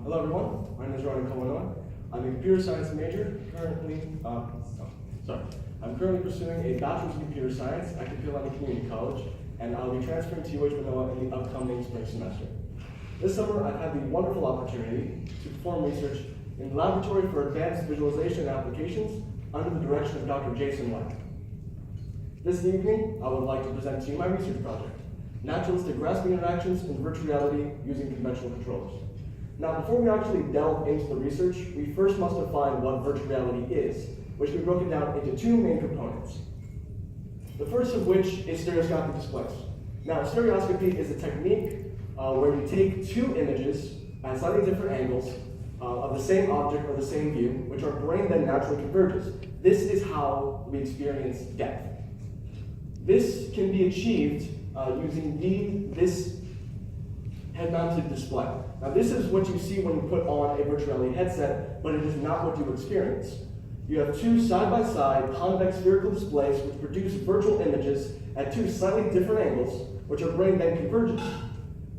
Hello everyone, my name is Ronnie Presentation. I'm a computer science major, I'm currently pursuing a bachelor's in computer science at Capilano Community College, and I'll be transferring to UH Manoa in the upcoming spring semester. This summer, I've had the wonderful opportunity to perform research in the Laboratory for Advanced Visualization Applications under the direction of Dr. Jason White. This evening, I would like to present to you my research project, naturalistic grasping interactions in virtual reality using conventional controllers. Now, before we actually delve into the research, we first must define what virtual reality is, which can be broken down into two main components. The first of which is stereoscopic displays. Now, stereoscopy is a technique where you take two images at slightly different angles of the same object or the same view, which our brain then naturally converges. This is how we experience depth. This can be achieved using this head-mounted display. Now, this is what you see when you put on a virtual reality headset, but it is not what you experience. You have two side-by-side convex spherical displays which produce virtual images at two slightly different angles, which our brain then converges.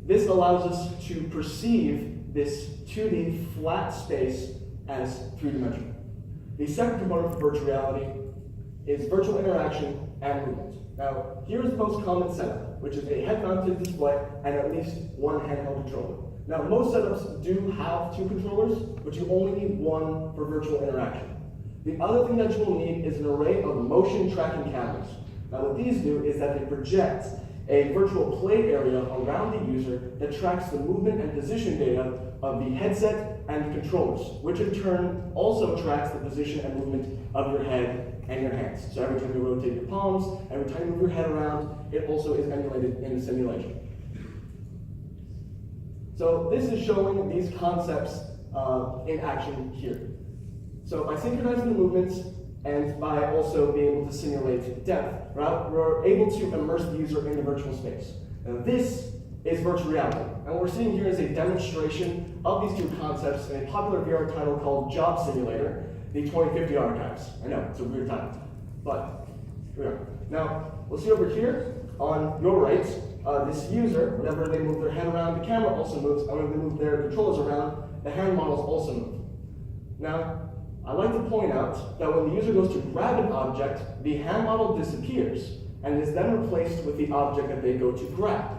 This allows us to perceive this 2D flat space as three-dimensional. The second component of virtual reality is virtual interaction and movement. Now, here's the most common setup, which is a head-mounted display and at least one handheld controller. Now, most setups do have two controllers, but you only need one for virtual interaction. The other thing that you will need is an array of motion tracking cameras. Now, what these do is that they project a virtual play area around the user that tracks the movement and position data of the headset and the controllers, which in turn also tracks the position and movement of your head and your hands. So every time you rotate your palms, every time you move your head around, it also is emulated in the simulation. So this is showing these concepts in action here. So by synchronizing the movements and by also being able to simulate depth, we're able to immerse the user in the virtual space. Now this is virtual reality. And what we're seeing here is a demonstration of these two concepts in a popular VR title called Job Simulator, the 2050 Archives. I know, it's a weird title, but here we are. Now, we'll see over here on your right, this user, whenever they move their head around, the camera also moves, and when they move their controllers around, the hand models also move. Now, I'd like to point out that when the user goes to grab an object, the hand model disappears and is then replaced with the object that they go to grab.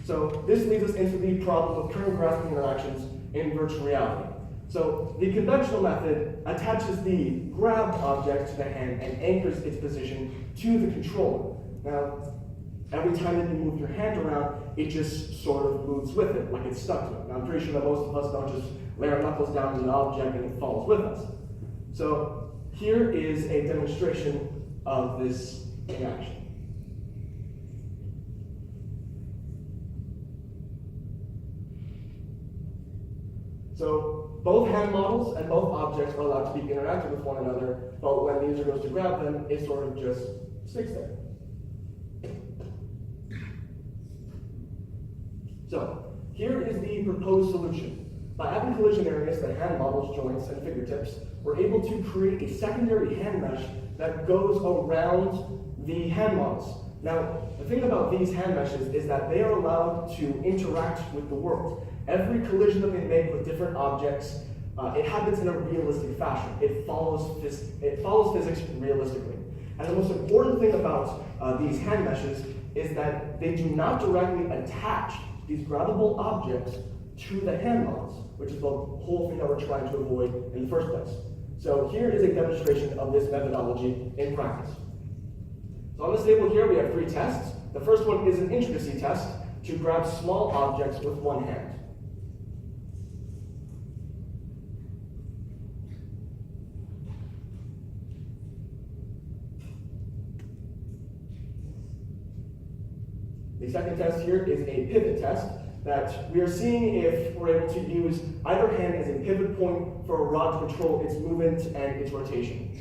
So this leads us into the problem of current grasping interactions in virtual reality. So the conventional method attaches the grabbed object to the hand and anchors its position to the controller. Now, every time that you move your hand around, it just sort of moves with it, like it's stuck to it. Now, I'm pretty sure that most of us don't just lay our knuckles down on an object and it follows with us. So here is a demonstration of this in action. So both hand models and both objects are allowed to be interactive with one another, but when the user goes to grab them, it sort of just sticks there. So here is the proposed solution. By adding collision areas to hand models, joints, and fingertips, we're able to create a secondary hand mesh that goes around the hand models. Now, the thing about these hand meshes is that they are allowed to interact with the world. Every collision that they make with different objects, it happens in a realistic fashion. It follows physics realistically. And the most important thing about these hand meshes is that they do not directly attach these grabbable objects to the hand models, which is the whole thing that we're trying to avoid in the first place. So here is a demonstration of this methodology in practice. So on this table here, we have three tests. The first one is an intricacy test to grab small objects with one hand. The second test here is a pivot test that we are seeing if we're able to use either hand as a pivot point for a rod to control its movement and its rotation.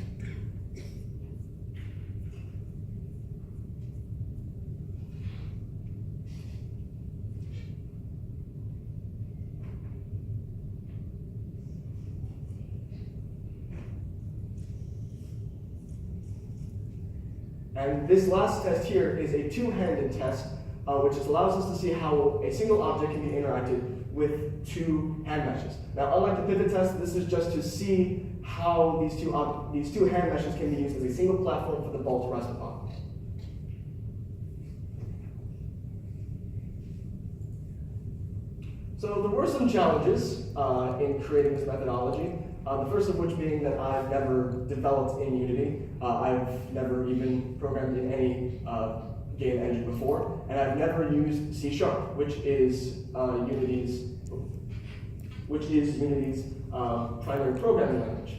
And this last test here is a two-handed test which just allows us to see how a single object can be interacted with two hand meshes. Now, unlike the pivot test, this is just to see how these two hand meshes can be used as a single platform for the ball to rest upon. So there were some challenges in creating this methodology. The first of which being that I've never developed in Unity. I've never even programmed in any game engine before, and I've never used C#, which is Unity's primary programming language.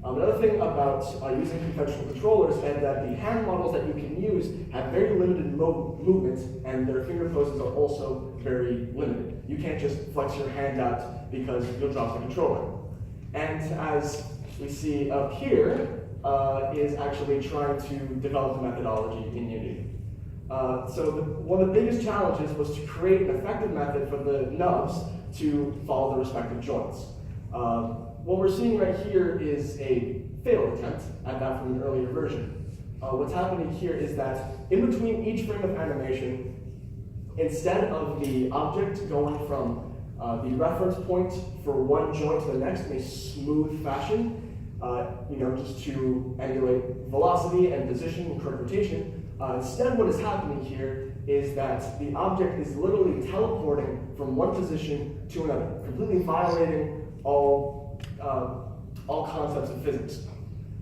Another thing about using conventional controllers is that the hand models that you can use have very limited movement, and their finger poses are also very limited. You can't just flex your hand out because you'll drop the controller. And as we see up here, is actually trying to develop a methodology in Unity. One of the biggest challenges was to create an effective method for the nubs to follow the respective joints. What we're seeing right here is a failed attempt at that from an earlier version. What's happening here is that in between each frame of animation, instead of the object going from the reference point for one joint to the next in a smooth fashion, just to emulate velocity and position and correct rotation. Instead, what is happening here is that the object is literally teleporting from one position to another, completely violating all concepts of physics.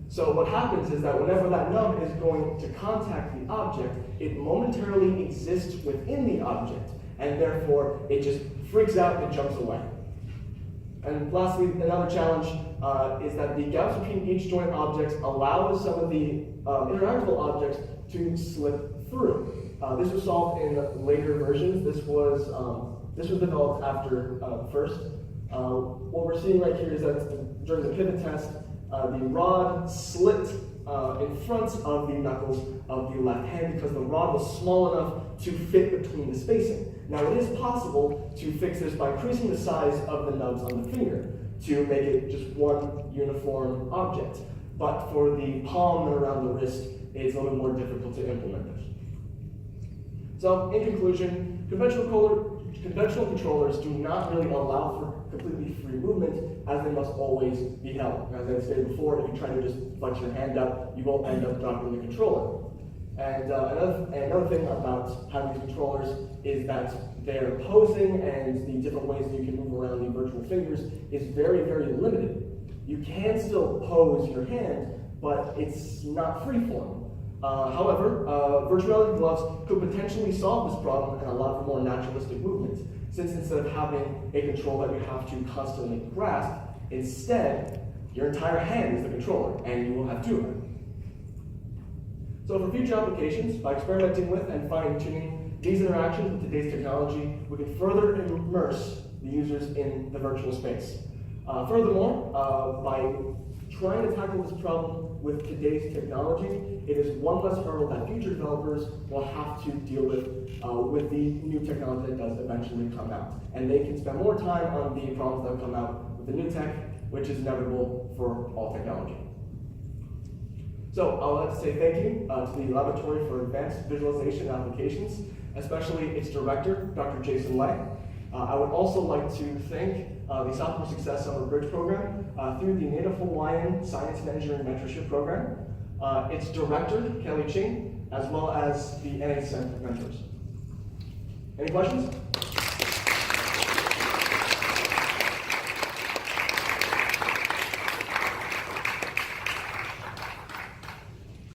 So what happens is that whenever that nub is going to contact the object, it momentarily exists within the object, and therefore it just freaks out and jumps away. And lastly, another challenge is that the gaps between each joint objects allows some of the interactable objects to slip through. This was solved in later versions. This was developed after first. What we're seeing right here is that during the pivot test, the rod slit in front of the knuckles of the left hand because the rod was small enough to fit between the spacing. Now, it is possible to fix this by increasing the size of the nubs on the finger to make it just one uniform object. But for the palm and around the wrist, it's a little more difficult to implement this. So, in conclusion, conventional controllers do not really allow for completely free movement, as they must always be held. As I stated before, if you try to just flex your hand up, you won't end up dropping the controller. And another thing about having these controllers is that their posing and the different ways that you can move around the virtual fingers is very, very limited. You can still pose your hand, but it's not freeform. However, virtual reality gloves could potentially solve this problem and allow for more naturalistic movement, since instead of having a control that you have to constantly grasp, instead, your entire hand is the controller, and you will have two of them. So for future applications, by experimenting with and fine-tuning these interactions with today's technology, we can further immerse the users in the virtual space. Furthermore, by trying to tackle this problem with today's technology, it is one less hurdle that future developers will have to deal with the new technology that does eventually come out. And they can spend more time on the problems that come out with the new tech, which is inevitable for all technology. So I would like to say thank you to the Laboratory for Advanced Visualization Applications, especially its director, Dr. Jason Lay. I would also like to thank the Sophomore Success Summer Bridge Program through the Native Hawaiian Science and Engineering Mentorship Program, its director, Kelly Ching, as well as the N.Ascend mentors. Any questions?